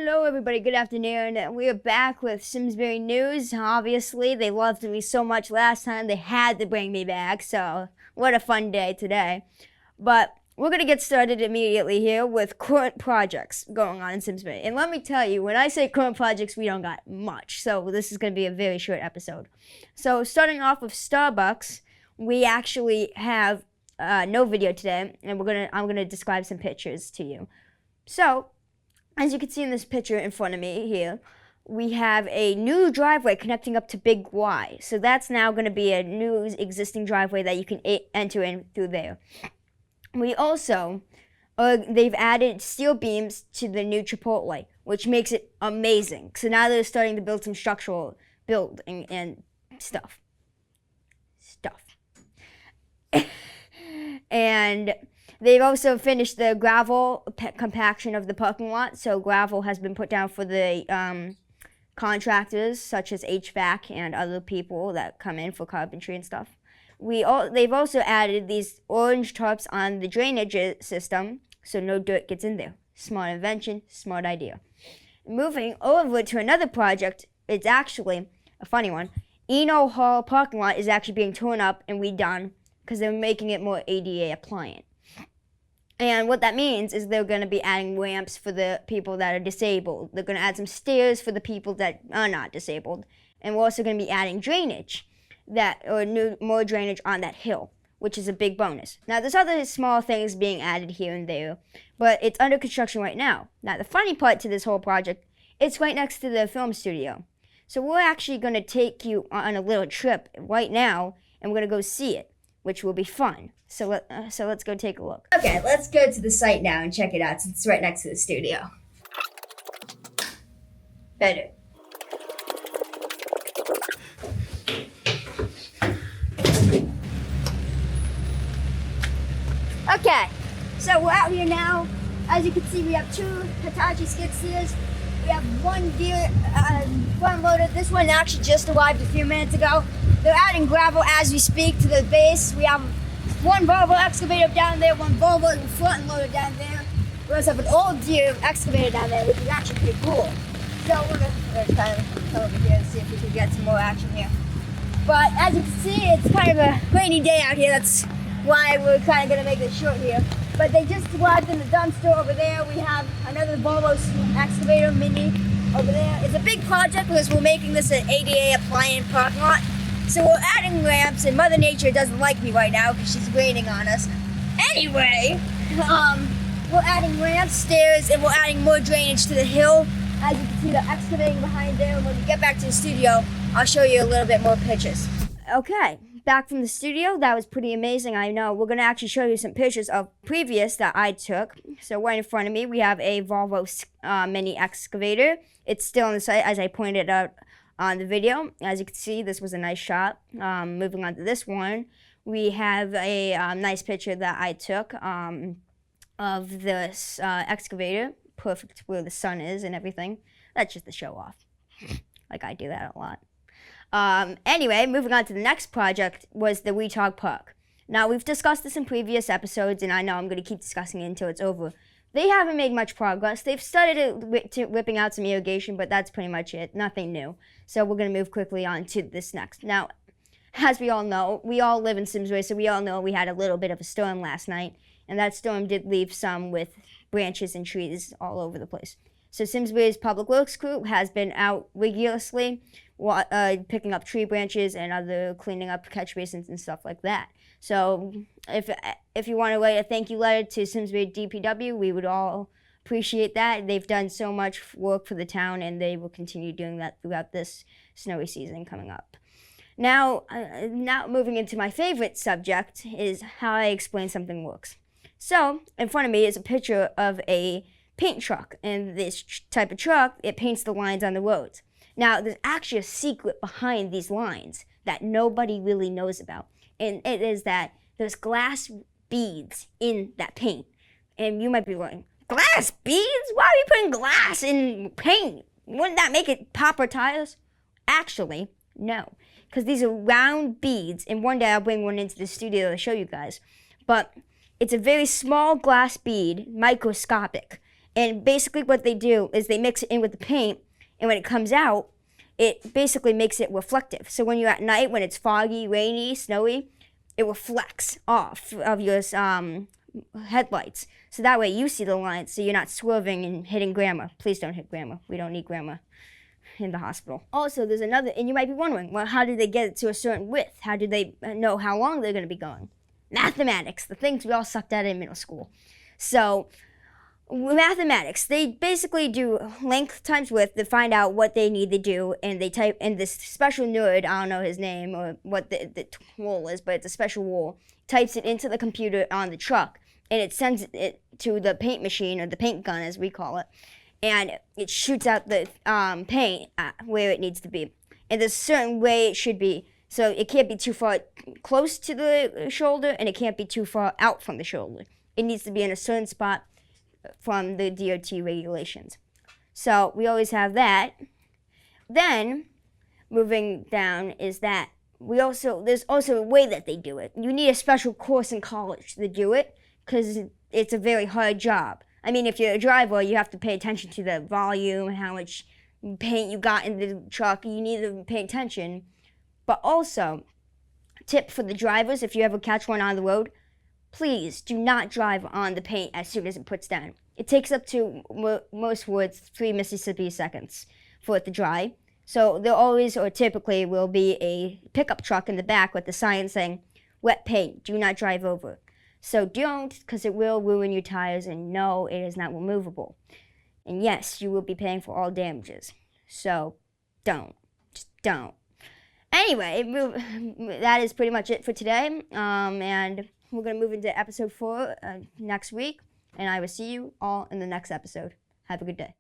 Hello everybody, good afternoon. We are back with Simsbury News. Obviously, they loved me so much last time, they had to bring me back, so what a fun day today. But we're going to get started immediately here with current projects going on in Simsbury. And let me tell you, when I say current projects, we don't got much, so this is going to be a very short episode. So starting off with Starbucks, we actually have no video today, and I'm gonna describe some pictures to you. So, as you can see in this picture in front of me here, we have a new driveway connecting up to Big Y. So that's now going to be a new existing driveway that you can enter in through there. We also, they've added steel beams to the new Chipotle, which makes it amazing. So now they're starting to build some structural building and stuff. And they've also finished the gravel compaction of the parking lot. So gravel has been put down for the contractors, such as HVAC and other people that come in for carpentry and stuff. They've also added these orange tarps on the drainage system, so no dirt gets in there. Smart invention, smart idea. Moving over to another project, it's actually a funny one. Eno Hall parking lot is actually being torn up and redone because they're making it more ADA appliant. And what that means is they're going to be adding ramps for the people that are disabled. They're going to add some stairs for the people that are not disabled. And we're also going to be adding drainage, more drainage on that hill, which is a big bonus. Now, there's other small things being added here and there, but it's under construction right now. Now, the funny part to this whole project, it's right next to the film studio. So we're actually going to take you on a little trip right now, and we're going to go see it, which will be fun. So let's go take a look. Okay, let's go to the site now and check it out since it's right next to the studio. Better. Okay, so we're out here now. As you can see, we have two Hitachi skid steers. We have one Deere front loader. This one actually just arrived a few minutes ago. They're adding gravel as we speak to the base. We have one Volvo excavator down there, one Volvo front loader down there. We also have an old Deere excavator down there, which is actually pretty cool. So we're gonna kind of come over here and see if we can get some more action here. But as you can see, it's kind of a rainy day out here. That's why we're kind of gonna make it short here. But they just arrived in the dumpster over there. We have another Volvo excavator mini over there. It's a big project because we're making this an ADA appliance parking lot. So we're adding ramps, and Mother Nature doesn't like me right now because she's raining on us. Anyway, we're adding ramps, stairs, and we're adding more drainage to the hill. As you can see, they're excavating behind there. And when we get back to the studio, I'll show you a little bit more pictures. Okay, back from the studio. That was pretty amazing, I know. We're going to actually show you some pictures of previous that I took. So right in front of me, we have a Volvo mini excavator. It's still on the site, as I pointed out on the video. As you can see, this was a nice shot. Moving on to this one, we have a nice picture that I took of this excavator. Perfect where the sun is and everything. That's just to show off. Like I do that a lot. Anyway, moving on to the next project was the Weetog Park. Now, we've discussed this in previous episodes, and I know I'm going to keep discussing it until it's over. They haven't made much progress. They've started whipping out some irrigation, but that's pretty much it. Nothing new. So we're going to move quickly on to this next. Now, as we all know, we all live in Simsbury, so we all know we had a little bit of a storm last night, and that storm did leave some with branches and trees all over the place. So Simsbury's Public Works crew has been out rigorously picking up tree branches and other cleaning up catch basins and stuff like that. So if you want to write a thank you letter to Simsbury DPW, we would all appreciate that. They've done so much work for the town, and they will continue doing that throughout this snowy season coming up. Now moving into my favorite subject is how I explain something works. So in front of me is a picture of a paint truck, and this type of truck, it paints the lines on the roads. Now, there's actually a secret behind these lines that nobody really knows about, and it is that there's glass beads in that paint. And you might be going, glass beads? Why are you putting glass in paint? Wouldn't that make it pop our tires? Actually, no, because these are round beads, and one day I'll bring one into the studio to show you guys. But it's a very small glass bead, microscopic, And basically what they do is they mix it in with the paint, and when it comes out, it basically makes it reflective. So when you're at night, when it's foggy, rainy, snowy, it reflects off of your headlights. So that way you see the lines, so you're not swerving and hitting grandma. Please don't hit grandma. We don't need grandma in the hospital. Also, there's another, and you might be wondering, well, how do they get it to a certain width? How do they know how long they're going to be going? Mathematics, the things we all sucked at in middle school. So, mathematics, they basically do length times width to find out what they need to do, and they type in this special nerd, I don't know his name or what the tool is, but it's a special rule, types it into the computer on the truck, and it sends it to the paint machine, or the paint gun as we call it, and it shoots out the paint where it needs to be. And there's a certain way it should be. So it can't be too far close to the shoulder, and it can't be too far out from the shoulder. It needs to be in a certain spot from the DOT regulations. So we always have that. Then, moving down is that there's also a way that they do it. You need a special course in college to do it, because it's a very hard job. I mean, if you're a driver, you have to pay attention to the volume, how much paint you got in the truck. You need to pay attention. But also, tip for the drivers, if you ever catch one on the road, please do not drive on the paint as soon as it puts down. It takes up to, most woods, 3 Mississippi seconds for it to dry. So there always, or typically, will be a pickup truck in the back with the sign saying, wet paint, do not drive over. So don't, because it will ruin your tires, and no, it is not removable. And yes, you will be paying for all damages. So don't. Just don't. Anyway, that is pretty much it for today. And we're going to move into episode 4 next week. And I will see you all in the next episode. Have a good day.